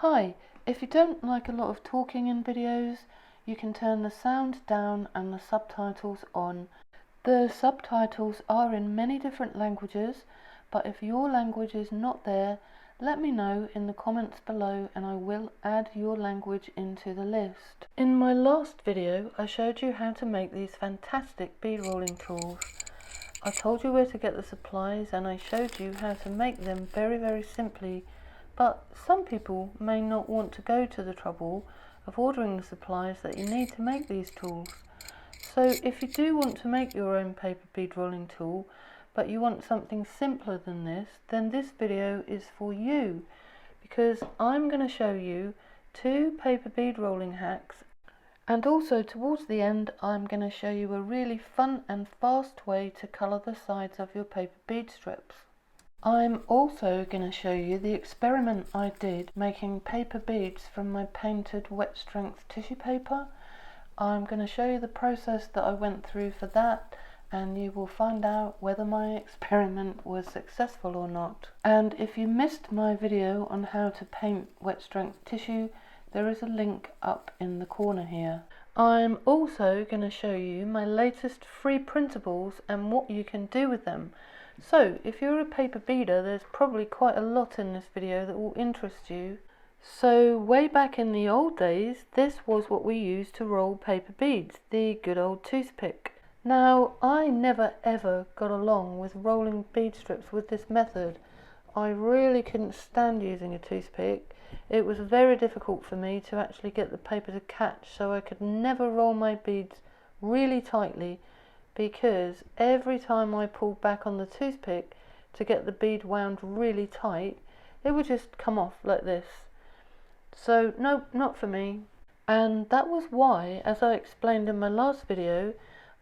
Hi, if you don't like a lot of talking in videos, you can turn the sound down and the subtitles on. The subtitles are in many different languages, but if your language is not there, let me know in the comments below and I will add your language into the list. In my last video, I showed you how to make these fantastic bead rolling tools. I told you where to get the supplies and I showed you how to make them very simply. But some people may not want to go to the trouble of ordering the supplies that you need to make these tools. So if you do want to make your own paper bead rolling tool, but you want something simpler than this, then this video is for you, because I'm going to show you 2 paper bead rolling hacks, and also towards the end I'm going to show you a really fun and fast way to colour the sides of your paper bead strips. I'm also going to show you the experiment I did making paper beads from my painted wet strength tissue paper. I'm going to show you the process that I went through for that, and you will find out whether my experiment was successful or not. And if you missed my video on how to paint wet strength tissue, there is a link up in the corner here. I'm also going to show you my latest free printables and what you can do with them. So, if you're a paper beader, there's probably quite a lot in this video that will interest you. So, way back in the old days, this was what we used to roll paper beads, the good old toothpick. Now, I never ever got along with rolling bead strips with this method. I really couldn't stand using a toothpick. It was very difficult for me to actually get the paper to catch, so I could never roll my beads really tightly, because every time I pulled back on the toothpick to get the bead wound really tight, it would just come off like this. So no, not for me. And that was why, as I explained in my last video,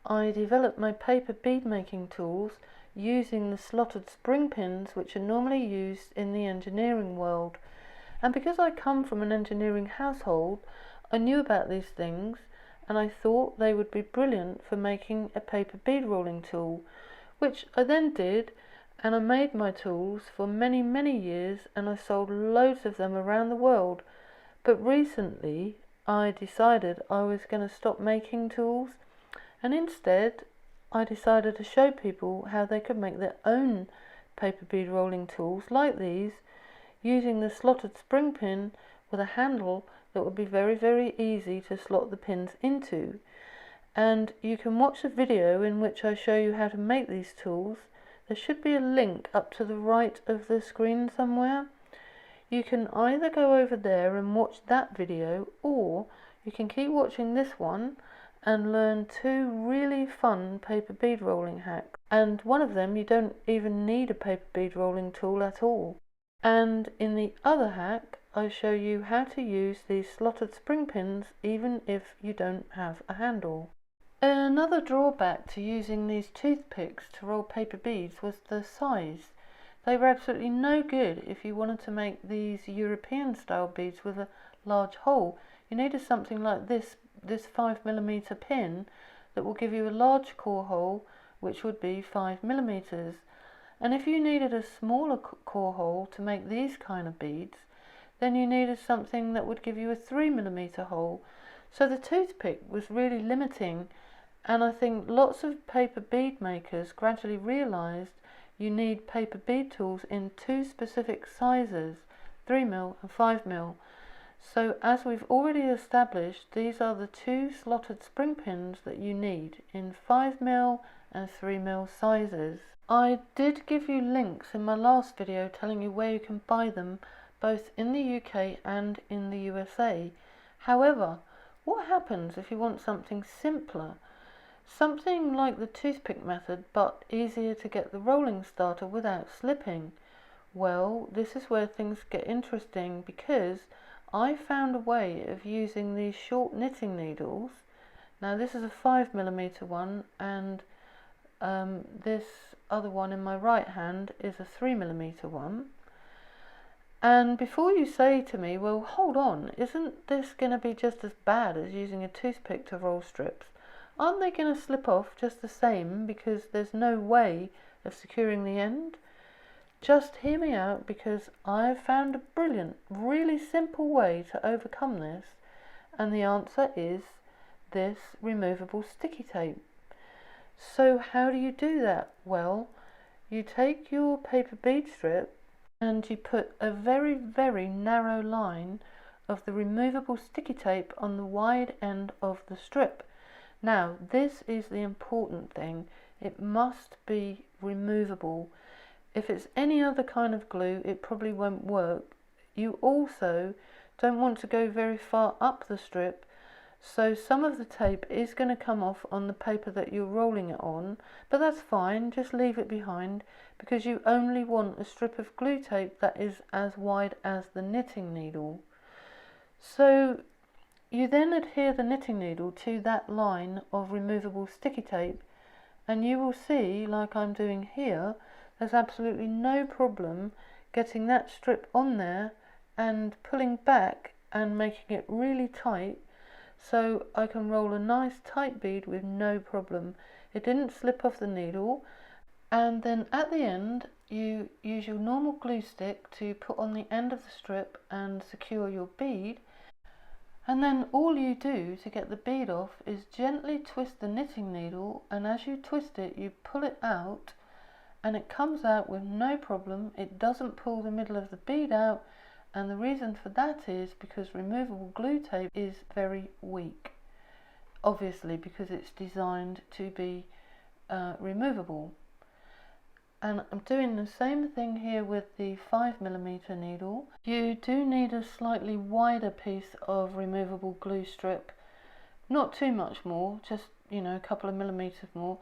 I developed my paper bead making tools using the slotted spring pins which are normally used in the engineering world. And because I come from an engineering household, I knew about these things, and I thought they would be brilliant for making a paper bead rolling tool, which I then did, and I made my tools for many years, and I sold loads of them around the world. But recently I decided I was going to stop making tools, and instead I decided to show people how they could make their own paper bead rolling tools like these, using the slotted spring pin with a handle that would be very easy to slot the pins into. And you can watch a video in which I show you how to make these tools. There should be a link up to the right of the screen somewhere. You can either go over there and watch that video, or you can keep watching this one and learn 2 really fun paper bead rolling hacks. And one of them, you don't even need a paper bead rolling tool at all. And in the other hack, I show you how to use these slotted spring pins even if you don't have a handle. Another drawback to using these toothpicks to roll paper beads was the size. They were absolutely no good if you wanted to make these European style beads with a large hole. You needed something like this 5mm pin that will give you a large core hole, which would be 5mm. And if you needed a smaller core hole to make these kind of beads, then you needed something that would give you a 3mm hole. So the toothpick was really limiting, and I think lots of paper bead makers gradually realized you need paper bead tools in 2 specific sizes, 3mm and 5mm. So as we've already established, these are the 2 slotted spring pins that you need in 5mm and 3mm sizes. I did give you links in my last video telling you where you can buy them, both in the UK and in the USA. However, what happens if you want something simpler? Something like the toothpick method, but easier to get the rolling starter without slipping? Well, this is where things get interesting, because I found a way of using these short knitting needles. Now this is a 5mm one, and this other one in my right hand is a 3mm one. And before you say to me, well, hold on, isn't this going to be just as bad as using a toothpick to roll strips? Aren't they going to slip off just the same because there's no way of securing the end? Just hear me out, because I've found a brilliant, really simple way to overcome this, and the answer is this removable sticky tape. So how do you do that? Well, you take your paper bead strip and you put a very, very narrow line of the removable sticky tape on the wide end of the strip. Now, this is the important thing. It must be removable. If it's any other kind of glue, it probably won't work. You also don't want to go very far up the strip, so some of the tape is going to come off on the paper that you're rolling it on, but that's fine, just leave it behind, because you only want a strip of glue tape that is as wide as the knitting needle. So you then adhere the knitting needle to that line of removable sticky tape, and you will see, like I'm doing here, there's absolutely no problem getting that strip on there and pulling back and making it really tight, so I can roll a nice tight bead with no problem. It didn't slip off the needle. And then at the end, you use your normal glue stick to put on the end of the strip and secure your bead. And then all you do to get the bead off is gently twist the knitting needle, and as you twist it, you pull it out, and it comes out with no problem. It doesn't pull the middle of the bead out, and the reason for that is because removable glue tape is very weak, obviously, because it's designed to be removable. And I'm doing the same thing here with the 5mm needle. You do need a slightly wider piece of removable glue strip, not too much more, just, you know, a couple of millimeters more.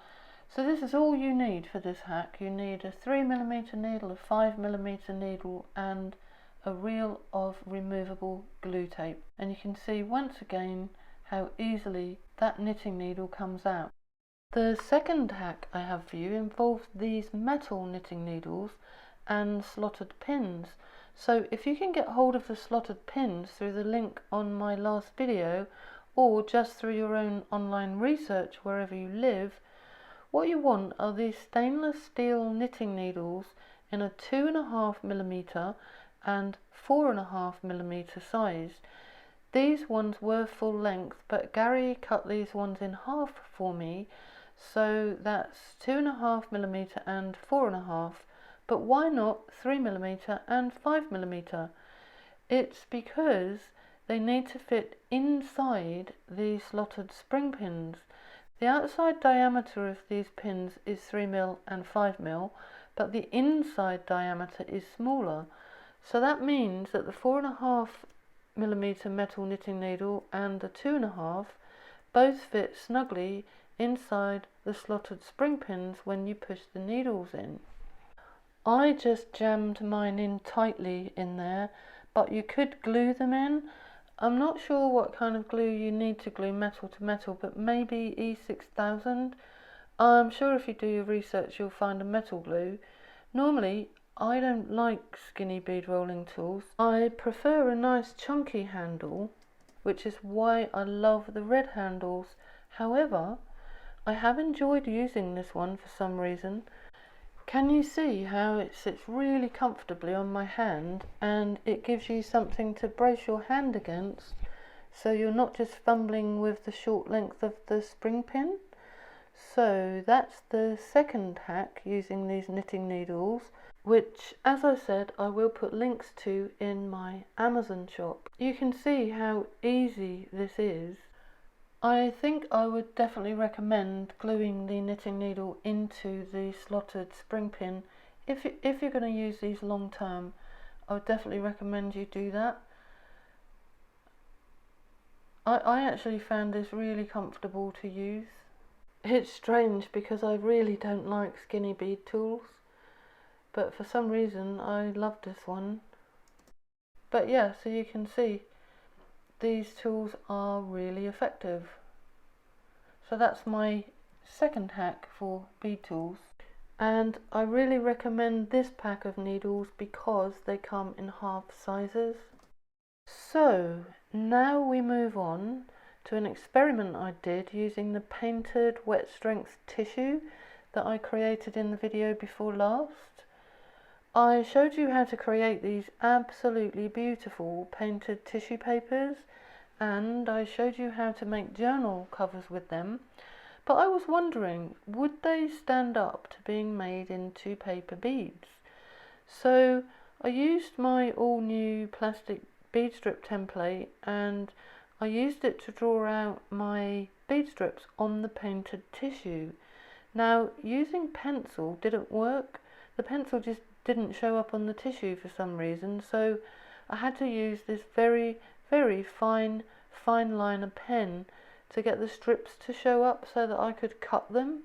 So this is all you need for this hack. You need a 3mm needle, a 5mm needle, and a reel of removable glue tape. And you can see once again how easily that knitting needle comes out. The second hack I have for you involves these metal knitting needles and slotted pins. So if you can get hold of the slotted pins through the link on my last video, or just through your own online research wherever you live, what you want are these stainless steel knitting needles in a 2.5mm and 4.5mm size. These ones were full length, but Gary cut these ones in half for me, so that's 2.5mm and 4.5, but why not 3mm and 5mm? It's because they need to fit inside these slotted spring pins. The outside diameter of these pins is 3mm and 5mm, but the inside diameter is smaller. So that means that the 4.5mm metal knitting needle and the 2.5 both fit snugly inside the slotted spring pins when you push the needles in. I just jammed mine in tightly in there, but you could glue them in. I'm not sure what kind of glue you need to glue metal to metal, but maybe E6000. I'm sure if you do your research you'll find a metal glue. Normally I don't like skinny bead rolling tools. I prefer a nice chunky handle, which is why I love the red handles. However, I have enjoyed using this one for some reason. Can you see how it sits really comfortably on my hand, and it gives you something to brace your hand against, so you're not just fumbling with the short length of the spring pin? So that's the second hack using these knitting needles, which, as I said, I will put links to in my Amazon shop. You can see how easy this is. I think I would definitely recommend gluing the knitting needle into the slotted spring pin. If you're going to use these long term, I would definitely recommend you do that. I actually found this really comfortable to use. It's strange because I really don't like skinny bead tools, but for some reason I love this one. But yeah, so you can see these tools are really effective. So that's my second hack for bead tools, and I really recommend this pack of needles because they come in half sizes. So now we move on to an experiment I did using the painted wet strength tissue that I created in the video before last. I showed you how to create these absolutely beautiful painted tissue papers, and I showed you how to make journal covers with them, but I was wondering, would they stand up to being made into paper beads? So I used my all new plastic bead strip template and I used it to draw out my bead strips on the painted tissue. Now, using pencil didn't work. The pencil just didn't show up on the tissue for some reason, so I had to use this very, very fine liner pen to get the strips to show up so that I could cut them.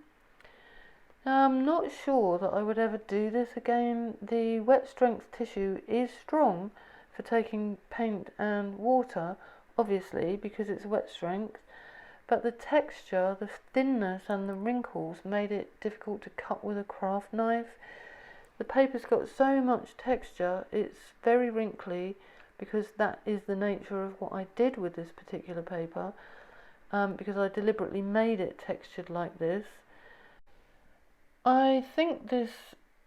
Now, I'm not sure that I would ever do this again. The wet strength tissue is strong for taking paint and water, obviously, because it's wet strength, but the texture, the thinness and the wrinkles made it difficult to cut with a craft knife. The paper's got so much texture, it's very wrinkly, because that is the nature of what I did with this particular paper, because I deliberately made it textured like this. I think this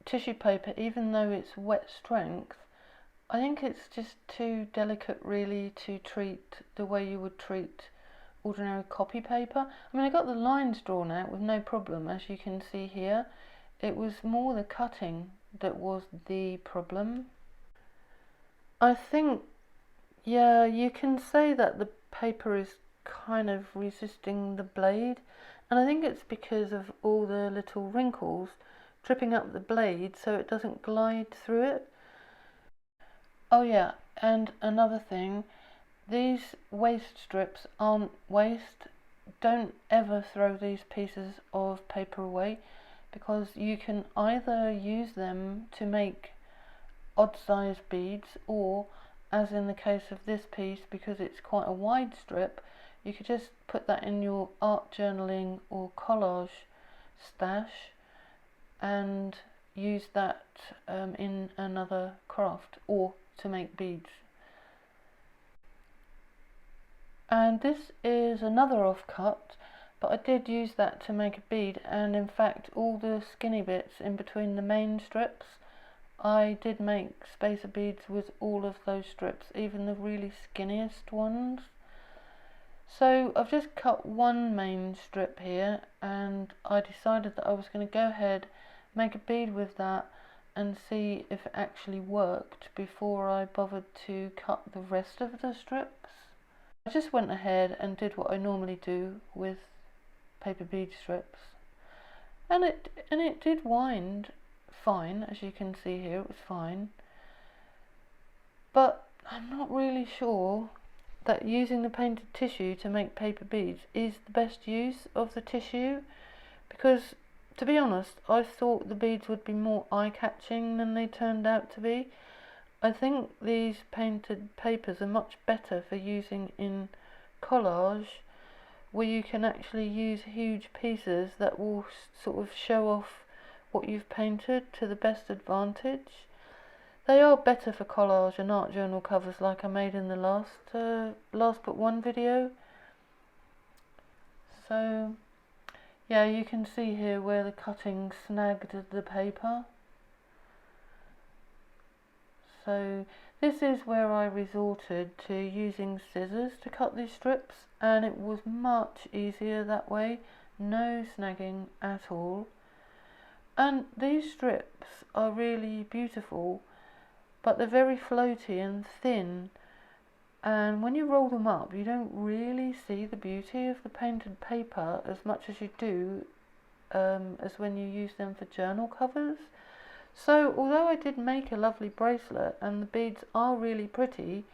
tissue paper, even though it's wet strength, I think it's just too delicate really to treat the way you would treat ordinary copy paper. I mean, I got the lines drawn out with no problem, as you can see here. It was more the cutting that was the problem. I think, yeah, you can say that the paper is kind of resisting the blade, and I think it's because of all the little wrinkles tripping up the blade so it doesn't glide through it. Oh yeah, and another thing, these waste strips aren't waste. Don't ever throw these pieces of paper away, because you can either use them to make odd sized beads, or, as in the case of this piece, because it's quite a wide strip, you could just put that in your art journaling or collage stash and use that in another craft or to make beads. And this is another offcut, but I did use that to make a bead, and in fact all the skinny bits in between the main strips, I did make spacer beads with all of those strips, even the really skinniest ones. So I've just cut one main strip here, and I decided that I was going to go ahead, make a bead with that and see if it actually worked before I bothered to cut the rest of the strips. I just went ahead and did what I normally do with paper bead strips, and it did wind fine, as you can see here. It was fine, but I'm not really sure that using the painted tissue to make paper beads is the best use of the tissue, because to be honest, I thought the beads would be more eye-catching than they turned out to be. I think these painted papers are much better for using in collage, where you can actually use huge pieces that will sort of show off what you've painted to the best advantage. They are better for collage and art journal covers like I made in the last but one video. So yeah, you can see here where the cutting snagged the paper. So this is where I resorted to using scissors to cut these strips, and it was much easier that way, no snagging at all. And these strips are really beautiful, but they're very floaty and thin, and when you roll them up you don't really see the beauty of the painted paper as much as you do as when you use them for journal covers. So although I did make a lovely bracelet and the beads are really pretty,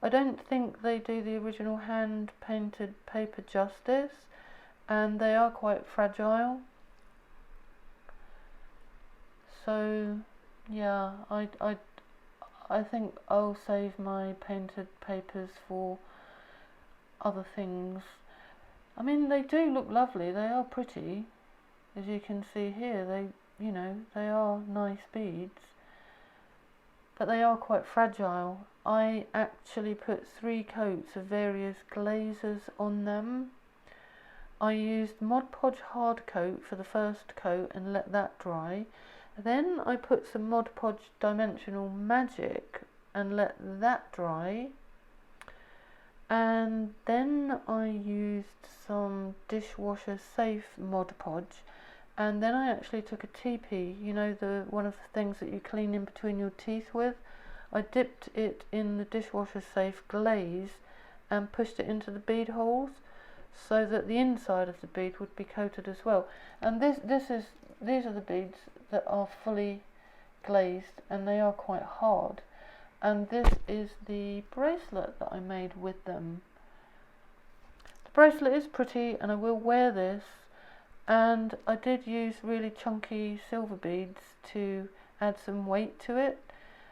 I don't think they do the original hand painted paper justice, and they are quite fragile. So yeah, I think I'll save my painted papers for other things. I mean, they do look lovely, they are pretty, as you can see here. They are nice beads, but they are quite fragile. I actually put 3 coats of various glazes on them. I used Mod Podge hard coat for the first coat and let that dry, Then I put some Mod Podge Dimensional Magic and let that dry. And then I used some dishwasher safe Mod Podge, and then I actually took a TP, you know, the one of the things that you clean in between your teeth with. I dipped it in the dishwasher safe glaze and pushed it into the bead holes so that the inside of the bead would be coated as well. And these are the beads that are fully glazed, and they are quite hard. And this is the bracelet that I made with them. The bracelet is pretty and I will wear this, and I did use really chunky silver beads to add some weight to it,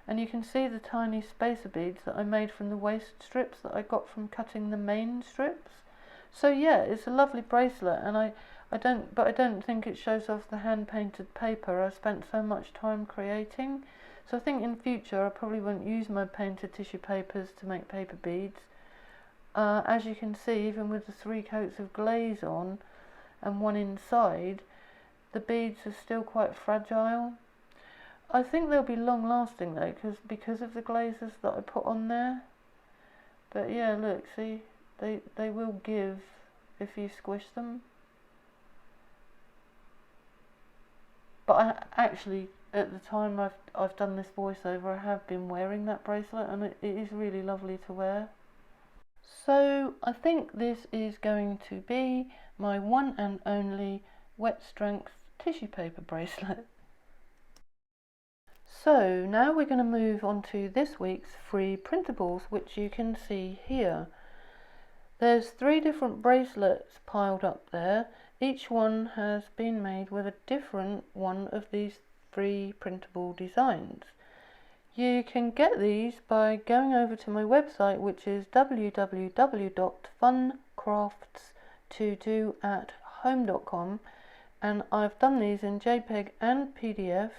and you can see the tiny spacer beads that I made from the waist strips that I got from cutting the main strips. So yeah, it's a lovely bracelet, and I don't think it shows off the hand painted paper I spent so much time creating. So I think in future I probably won't use my painted tissue papers to make paper beads. As you can see, even with the 3 coats of glaze on and one inside, the beads are still quite fragile. I think they'll be long lasting though, because of the glazes that I put on there. But yeah, look, see, they will give if you squish them. But actually, at the time I've done this voiceover, I have been wearing that bracelet, and it is really lovely to wear. So I think this is going to be my one and only wet strength tissue paper bracelet. So now we're going to move on to this week's free printables, which you can see here. There's 3 different bracelets piled up there. Each one has been made with a different one of these 3 printable designs. You can get these by going over to my website, which is www.funcraftstodo@home.com, and I've done these in JPEG and PDF,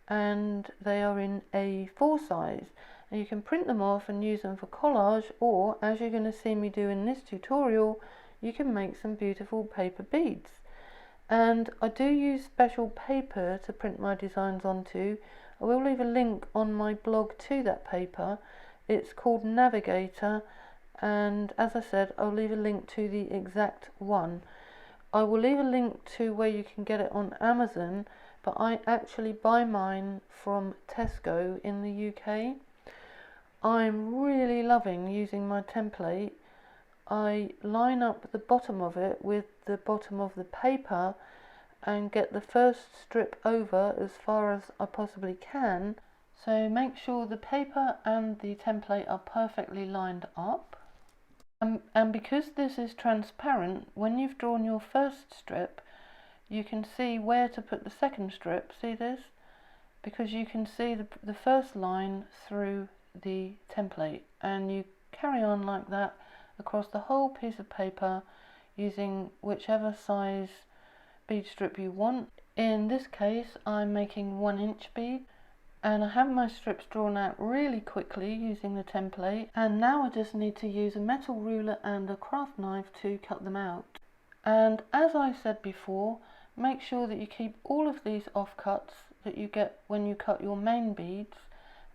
and they are in A4 size, and you can print them off and use them for collage, or as you're going to see me do in this tutorial, you can make some beautiful paper beads. And I do use special paper to print my designs onto. I will leave a link on my blog to that paper. It's called Navigator, and as I said, I'll leave a link to the exact one. I will leave a link to where you can get it on Amazon, but I actually buy mine from Tesco in the UK. I'm really loving using my template. I line up the bottom of it with the bottom of the paper and get the first strip over as far as I possibly can. So make sure the paper and the template are perfectly lined up. And because this is transparent, when you've drawn your first strip, you can see where to put the second strip. See this? Because you can see the first line through the template, and you carry on like that across the whole piece of paper using whichever size bead strip you want. In this case I'm making 1-inch bead, and I have my strips drawn out really quickly using the template, and now I just need to use a metal ruler and a craft knife to cut them out. And as I said before, make sure that you keep all of these offcuts that you get when you cut your main beads,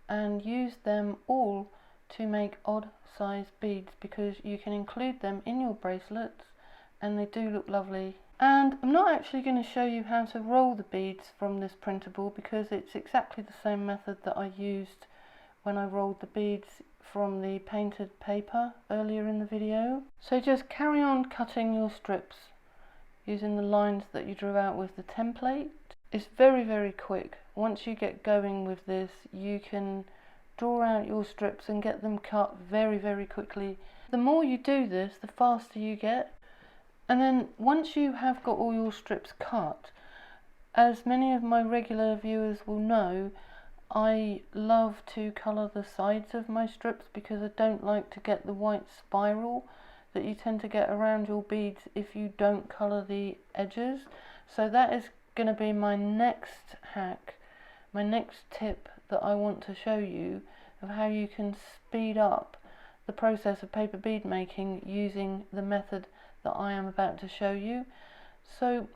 and use them all to make odd size beads, because you can include them in your bracelets and they do look lovely. And I'm not actually going to show you how to roll the beads from this printable, because it's exactly the same method that I used when I rolled the beads from the painted paper earlier in the video. So just carry on cutting your strips using the lines that you drew out with the template. It's very, very quick. Once you get going with this, you can draw out your strips and get them cut very, very quickly. The more you do this, the faster you get. And then once you have got all your strips cut, as many of my regular viewers will know, I love to colour the sides of my strips, because I don't like to get the white spiral that you tend to get around your beads if you don't colour the edges. So that is going to be my next hack, my next tip that I want to show you, of how you can speed up the process of paper bead making using the method that I am about to show you. So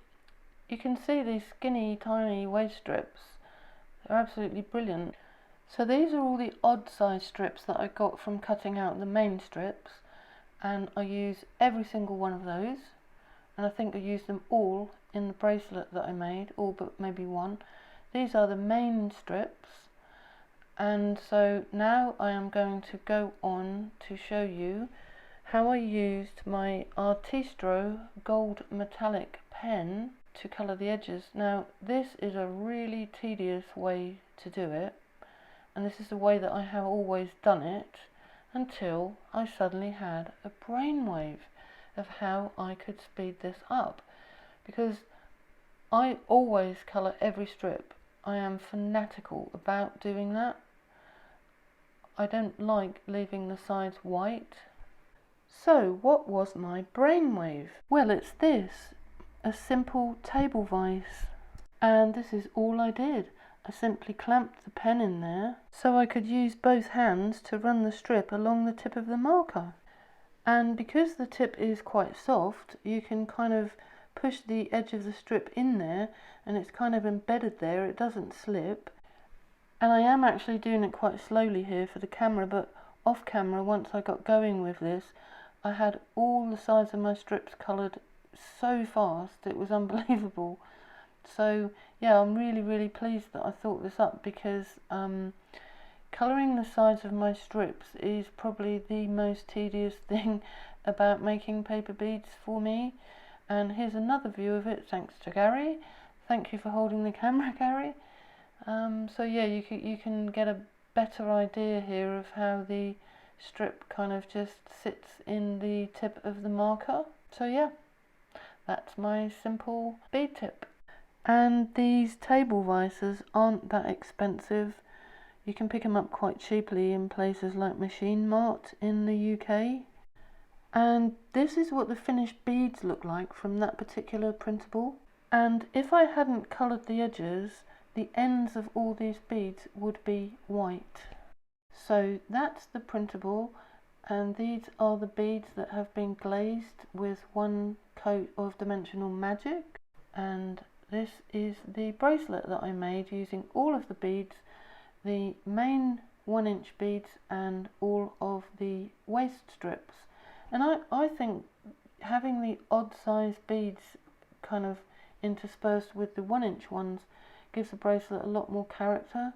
you can see these skinny tiny waist strips, They're absolutely brilliant. So these are all the odd size strips that I got from cutting out the main strips, and I use every single one of those, and I think I used them all in the bracelet that I made, all but maybe one. These are the main strips, and so now I am going to go on to show you how I used my Artistro gold metallic pen to colour the edges. Now this is a really tedious way to do it, and this is the way that I have always done it until I suddenly had a brainwave of how I could speed this up, because I always colour every strip. I am fanatical about doing that. I don't like leaving the sides white. So what was my brainwave? Well, it's this, a simple table vise, and this is all I did. I simply clamped the pen in there so I could use both hands to run the strip along the tip of the marker. And because the tip is quite soft, you can kind of push the edge of the strip in there and it's kind of embedded there, it doesn't slip. And I am actually doing it quite slowly here for the camera, but off camera, once I got going with this, I had all the sides of my strips coloured so fast, it was unbelievable. So yeah, I'm really pleased that I thought this up, because colouring the sides of my strips is probably the most tedious thing about making paper beads for me. And here's another view of it, thanks to Gary. Thank you for holding the camera, Gary. So yeah, you can get a better idea here of how the strip kind of just sits in the tip of the marker. So yeah, that's my simple bead tip. And these table vises aren't that expensive. You can pick them up quite cheaply in places like Machine Mart in the UK. And this is what the finished beads look like from that particular printable. And if I hadn't coloured the edges, the ends of all these beads would be white. So that's the printable, and these are the beads that have been glazed with one coat of Dimensional Magic. And this is the bracelet that I made using all of the beads, the main 1-inch beads and all of the waist strips. And I think having the odd size beads kind of interspersed with the 1-inch ones gives the bracelet a lot more character.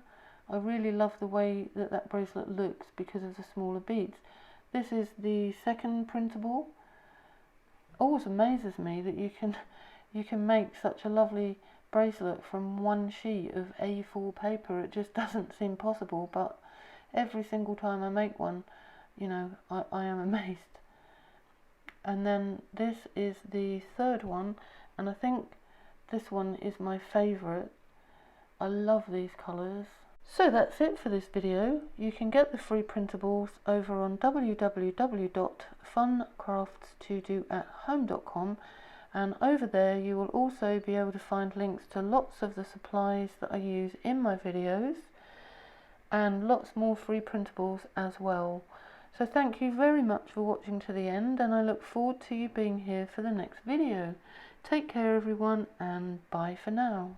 I really love the way that that bracelet looks because of the smaller beads. This is the second printable. Always amazes me that you can make such a lovely bracelet from one sheet of A4 paper. It just doesn't seem possible, but every single time I make one, you know, I am amazed. And then this is the third one, and I think this one is my favourite. I love these colours. So that's it for this video. You can get the free printables over on www.funcraftstodoathome.com, and over there you will also be able to find links to lots of the supplies that I use in my videos and lots more free printables as well. So thank you very much for watching to the end, and I look forward to you being here for the next video. Take care everyone, and bye for now.